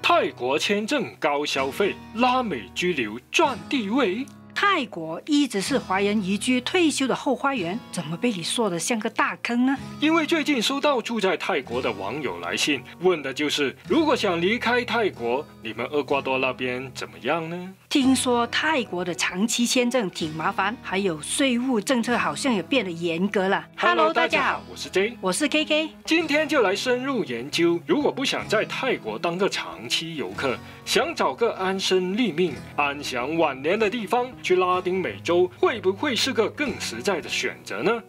泰国签证高消费，拉美居留赚地位。泰国一直是华人移居退休的后花园，怎么被你说得像个大坑呢？因为最近收到住在泰国的网友来信，问的就是如果想离开泰国，你们厄瓜多那边怎么样呢？听说泰国的长期签证挺麻烦，还有税务政策好像也变得严格了。Hello， 大家好，我是 J， 我是 KK， 今天就来深入研究，如果不想在泰国当个长期游客，想找个安身立命、安享晚年的地方，去拉丁美洲会不会是个更实在的选择呢？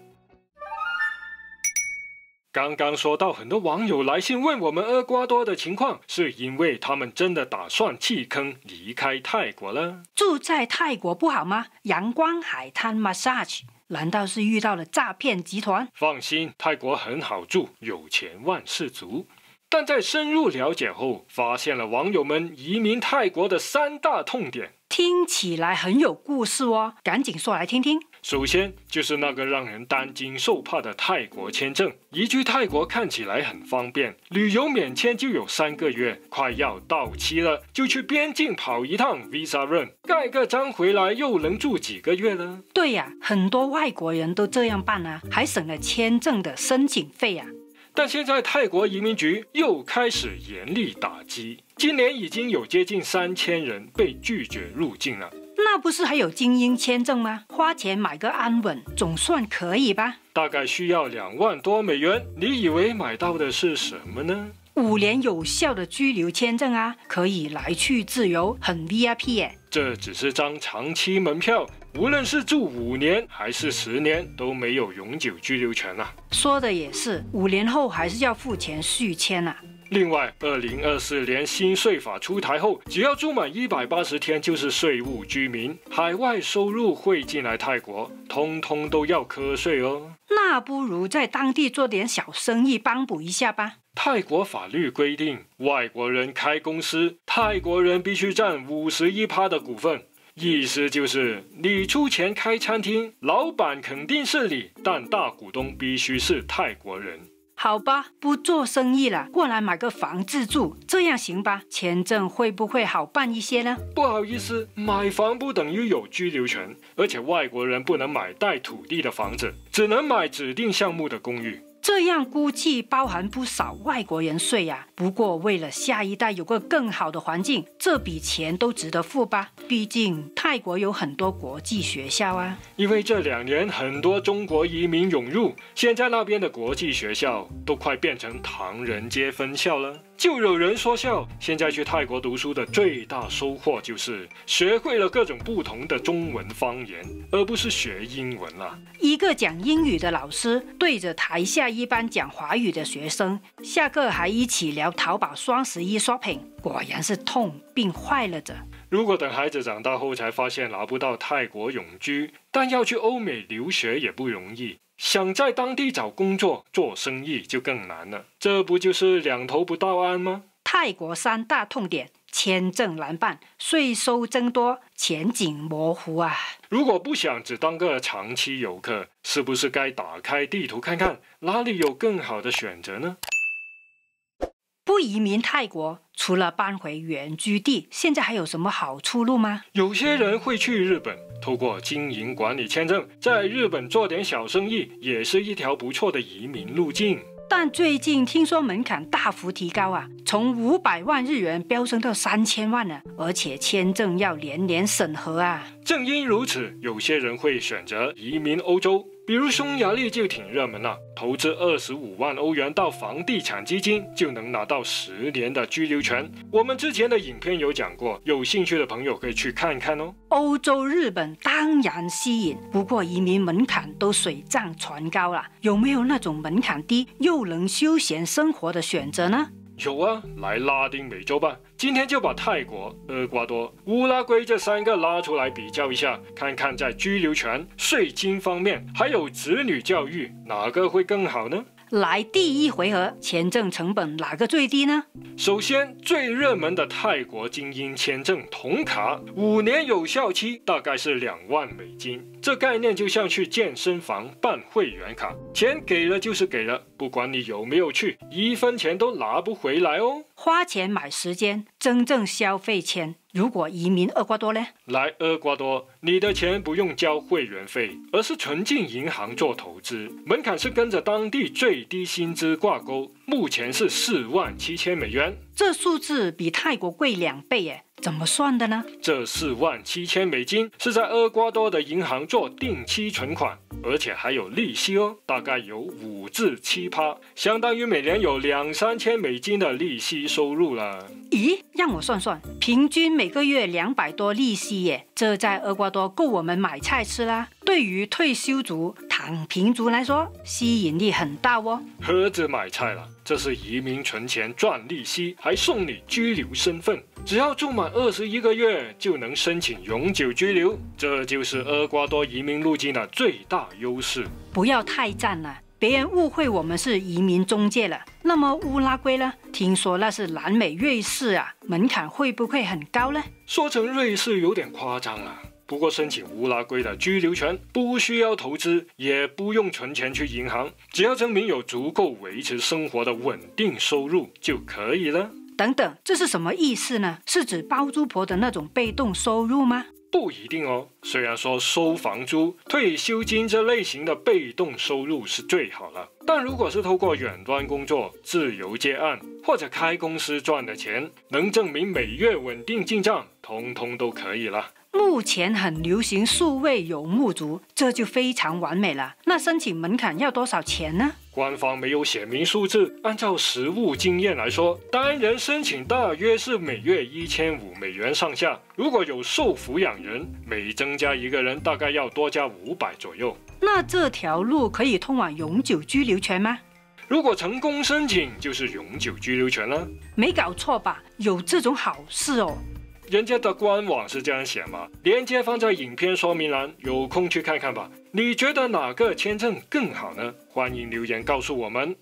刚刚说到很多网友来信问我们厄瓜多的情况，是因为他们真的打算弃坑离开泰国了。住在泰国不好吗？阳光海滩 massage， 难道是遇到了诈骗集团？放心，泰国很好住，有钱万事足。但在深入了解后，发现了网友们移民泰国的3大痛点，听起来很有故事哦，赶紧说来听听。首先就是那个让人担惊受怕的泰国签证，移居泰国看起来很方便，旅游免签就有3个月，快要到期了就去边境跑一趟 Visa Run， 盖个章回来又能住几个月呢？对呀，很多外国人都这样办啊，还省了签证的申请费啊。但现在泰国移民局又开始严厉打击，今年已经有接近3000人被拒绝入境了。那不是还有精英签证吗？花钱买个安稳，总算可以吧？大概需要2万多美元，你以为买到的是什么呢？5年有效的居留签证啊，可以来去自由，很 VIP 耶。这只是张长期门票，无论是住5年还是10年，都没有永久居留权啊。说的也是，5年后还是要付钱续签啊。另外，2024年新税法出台后，只要住满180天就是税务居民，海外收入汇进来泰国，通通都要课税哦。那不如在当地做点小生意，帮补一下吧。泰国法律规定，外国人开公司，泰国人必须占51%的股份。意思就是你出钱开餐厅，老板肯定是你，但大股东必须是泰国人。好吧，不做生意了，过来买个房自住，这样行吧？签证会不会好办一些呢？不好意思，买房不等于有居留权，而且外国人不能买带土地的房子，只能买指定项目的公寓。这样估计包含不少外国人税呀。不过为了下一代有个更好的环境，这笔钱都值得付吧。毕竟泰国有很多国际学校啊。因为这2年很多中国移民涌入，现在那边的国际学校都快变成唐人街分校了。就有人说笑，现在去泰国读书的最大收获就是学会了各种不同的中文方言，而不是学英文了。一个讲英语的老师对着台下一班讲华语的学生，下课还一起聊淘宝双11 shopping， 果然是痛并坏了着。如果等孩子长大后才发现拿不到泰国永居，但要去欧美留学也不容易，想在当地找工作做生意就更难了，这不就是两头不到岸吗？泰国3大痛点：签证难办，税收增多，前景模糊啊！如果不想只当个长期游客，是不是该打开地图看看哪里有更好的选择呢？不移民泰国，除了搬回原居地，现在还有什么好出路吗？有些人会去日本，透过经营管理签证，在日本做点小生意，也是一条不错的移民路径。但最近听说门槛大幅提高啊，从500万日元飙升到3000万了，而且签证要年年审核啊。正因如此，有些人会选择移民欧洲，比如匈牙利就挺热门了，投资25万欧元到房地产基金就能拿到10年的居留权。我们之前的影片有讲过，有兴趣的朋友可以去看看哦。欧洲、日本当然吸引，不过移民门槛都水涨船高了，有没有那种门槛低又能休闲生活的选择呢？有啊，来拉丁美洲吧。今天就把泰国、厄瓜多、乌拉圭这3个拉出来比较一下，看看在居留权、税金方面，还有子女教育，哪个会更好呢？来第一回合，签证成本哪个最低呢？首先，最热门的泰国精英签证铜卡，5年有效期，大概是2万美金，这概念就像去健身房办会员卡，钱给了就是给了，不管你有没有去，1分钱都拿不回来哦。花钱买时间，真正消费钱。如果移民厄瓜多呢？来厄瓜多，你的钱不用交会员费，而是存进银行做投资，门槛是跟着当地最低薪资挂钩，目前是47000美元。这数字比泰国贵2倍耶，怎么算的呢？这47000美金是在厄瓜多的银行做定期存款，而且还有利息哦，大概有5至7%，相当于每年有2-3千美金的利息收入了。咦，让我算算，平均每个月200多利息耶，这在厄瓜多够我们买菜吃啦。对于退休族、躺平族来说，吸引力很大哦。何止买菜了，这是移民存钱赚利息，还送你居留身份。只要住满21个月就能申请永久居留，这就是厄瓜多移民路径的最大优势。不要太赞了，别人误会我们是移民中介了。那么乌拉圭呢？听说那是南美瑞士啊，门槛会不会很高呢？说成瑞士有点夸张了。不过申请乌拉圭的居留权不需要投资，也不用存钱去银行，只要证明有足够维持生活的稳定收入就可以了。等等，这是什么意思呢？是指包租婆的那种被动收入吗？不一定哦，虽然说收房租、退休金这类型的被动收入是最好了，但如果是透过远端工作、自由接案或者开公司赚的钱，能证明每月稳定进账，通通都可以了。目前很流行数位游牧族，这就非常完美了。那申请门槛要多少钱呢？官方没有写明数字，按照实务经验来说，单人申请大约是每月1500美元上下。如果有受抚养人，每增加1个人大概要多加500左右。那这条路可以通往永久居留权吗？如果成功申请，就是永久居留权了。没搞错吧？有这种好事哦。人家的官网是这样写嘛，链接放在影片说明栏，有空去看看吧。你觉得哪个签证更好呢？欢迎留言告诉我们。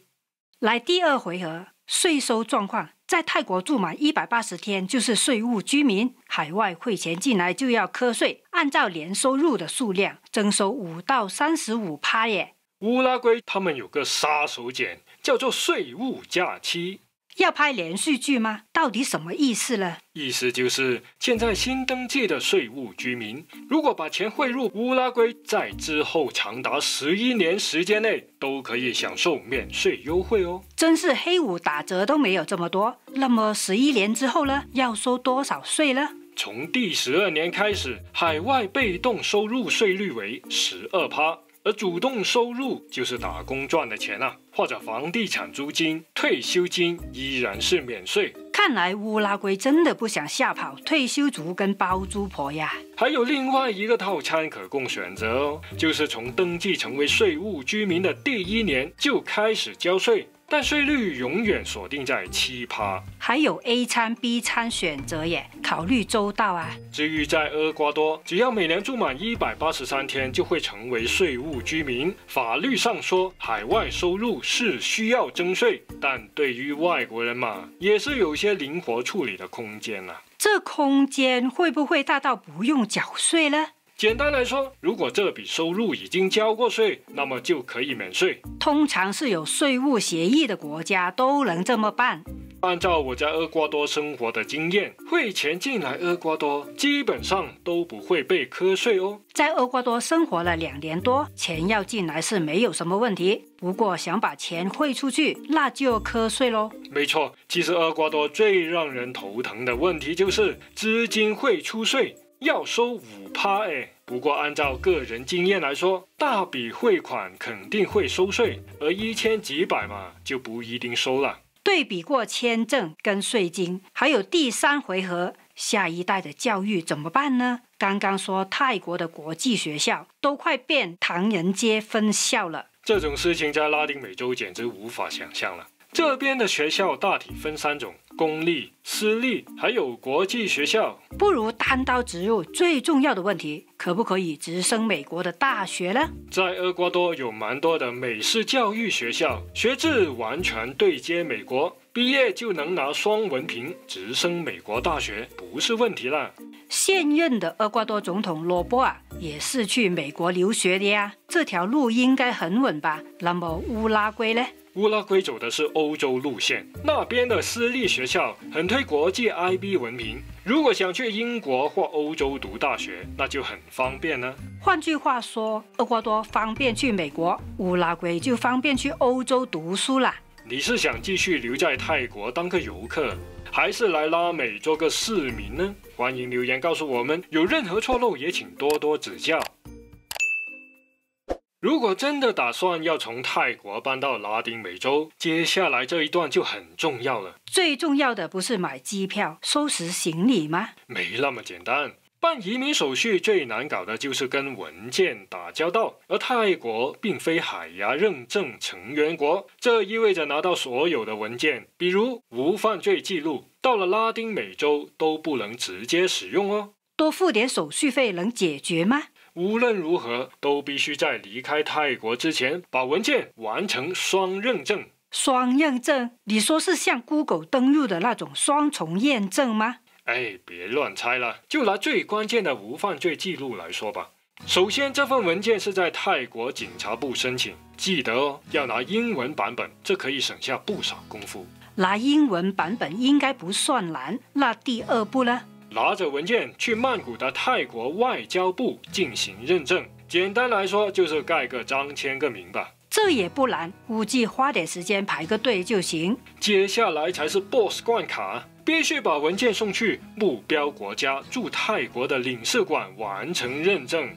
来第2回合，税收状况。在泰国住满180天就是税务居民，海外汇钱进来就要课税，按照年收入的数量征收5到35%耶。乌拉圭他们有个杀手锏，叫做税务假期。要拍连续剧吗？到底什么意思呢？意思就是现在新登记的税务居民，如果把钱汇入乌拉圭，在之后长达11年时间内都可以享受免税优惠哦。真是黑五打折都没有这么多。那么11年之后呢？要收多少税呢？从第12年开始，海外被动收入税率为12%。而主动收入就是打工赚的钱啊，或者房地产租金、退休金依然是免税。看来乌拉圭真的不想吓跑退休族跟包租婆呀。还有另外一个套餐可供选择哦，就是从登记成为税务居民的第1年就开始交税，但税率永远锁定在7%。还有 A 餐 B 餐选择耶，考虑周到啊。至于在厄瓜多，只要每年住满183天就会成为税务居民。法律上说，海外收入是需要征税，但对于外国人嘛，也是有些灵活处理的空间啊。这空间会不会大到不用缴税呢？简单来说，如果这笔收入已经交过税，那么就可以免税。通常是有税务协议的国家都能这么办。按照我在厄瓜多生活的经验，汇钱进来厄瓜多基本上都不会被课税哦。在厄瓜多生活了2年多，钱要进来是没有什么问题。不过想把钱汇出去，那就课税咯。没错，其实厄瓜多最让人头疼的问题就是资金汇出税要收5%哎。不过按照个人经验来说，大笔汇款肯定会收税，而1000几百嘛就不一定收了。对比过签证跟税金，还有第3回合，下一代的教育怎么办呢？刚刚说泰国的国际学校都快变唐人街分校了，这种事情在拉丁美洲简直无法想象了。这边的学校大体分3种，公立、私立，还有国际学校。不如单刀直入最重要的问题，可不可以直升美国的大学呢？在厄瓜多有蛮多的美式教育学校，学制完全对接美国，毕业就能拿双文凭，直升美国大学，不是问题啦。现任的厄瓜多总统罗波尔也是去美国留学的呀，这条路应该很稳吧？那么乌拉圭呢？乌拉圭走的是欧洲路线，那边的私立学校很推国际 IB 文凭。如果想去英国或欧洲读大学，那就很方便呢。换句话说，厄瓜多方便去美国，乌拉圭就方便去欧洲读书啦。你是想继续留在泰国当个游客，还是来拉美做个市民呢？欢迎留言告诉我们，有任何错漏也请多多指教。如果真的打算要从泰国搬到拉丁美洲，接下来这一段就很重要了。最重要的不是买机票、收拾行李吗？没那么简单。办移民手续最难搞的就是跟文件打交道，而泰国并非海牙认证成员国，这意味着拿到所有的文件，比如无犯罪记录，到了拉丁美洲都不能直接使用哦。多付点手续费能解决吗？无论如何，都必须在离开泰国之前，把文件完成双认证。双认证？你说是像 Google 登录的那种双重验证吗？哎，别乱猜了，就拿最关键的无犯罪记录来说吧。首先，这份文件是在泰国警察部申请，记得哦，要拿英文版本，这可以省下不少功夫。拿英文版本应该不算难，那第二步呢？拿着文件去曼谷的泰国外交部进行认证，简单来说就是盖个章签个名吧。这也不难，估计花点时间排个队就行。接下来才是 BOSS 关卡，必须把文件送去目标国家驻泰国的领事馆完成认证。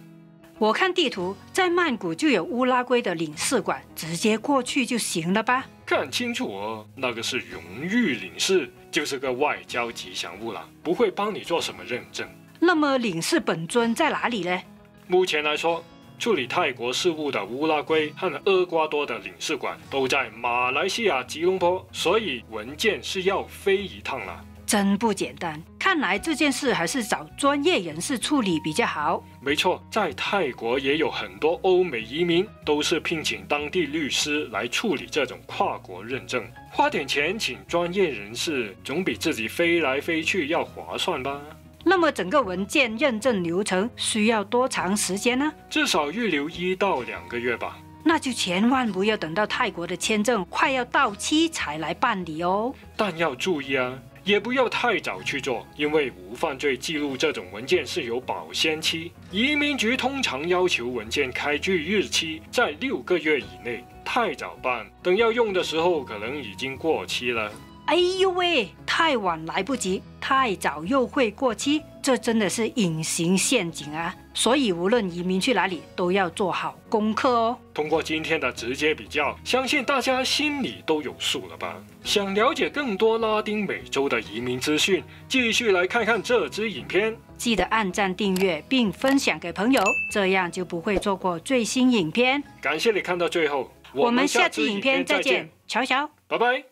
我看地图，在曼谷就有乌拉圭的领事馆，直接过去就行了吧？看清楚哦，那个是荣誉领事，就是个外交吉祥物啦，不会帮你做什么认证。那么领事本尊在哪里呢？目前来说，处理泰国事务的乌拉圭和厄瓜多的领事馆都在马来西亚吉隆坡，所以文件是要飞一趟啦。真不简单，看来这件事还是找专业人士处理比较好。没错，在泰国也有很多欧美移民都是聘请当地律师来处理这种跨国认证，花点钱请专业人士，总比自己飞来飞去要划算吧。那么整个文件认证流程需要多长时间呢？至少预留1到2个月吧。那就千万不要等到泰国的签证快要到期才来办理哦。但要注意啊，也不要太早去做，因为无犯罪记录这种文件是有保鲜期，移民局通常要求文件开具日期在6个月以内，太早办，等要用的时候可能已经过期了。哎呦喂，太晚来不及，太早又会过期，这真的是隐形陷阱啊！所以无论移民去哪里，都要做好功课哦。通过今天的直接比较，相信大家心里都有数了吧？想了解更多拉丁美洲的移民资讯，继续来看看这支影片。记得按赞、订阅并分享给朋友，这样就不会错过最新影片。感谢你看到最后，我们下期影片再见，乔乔，拜拜。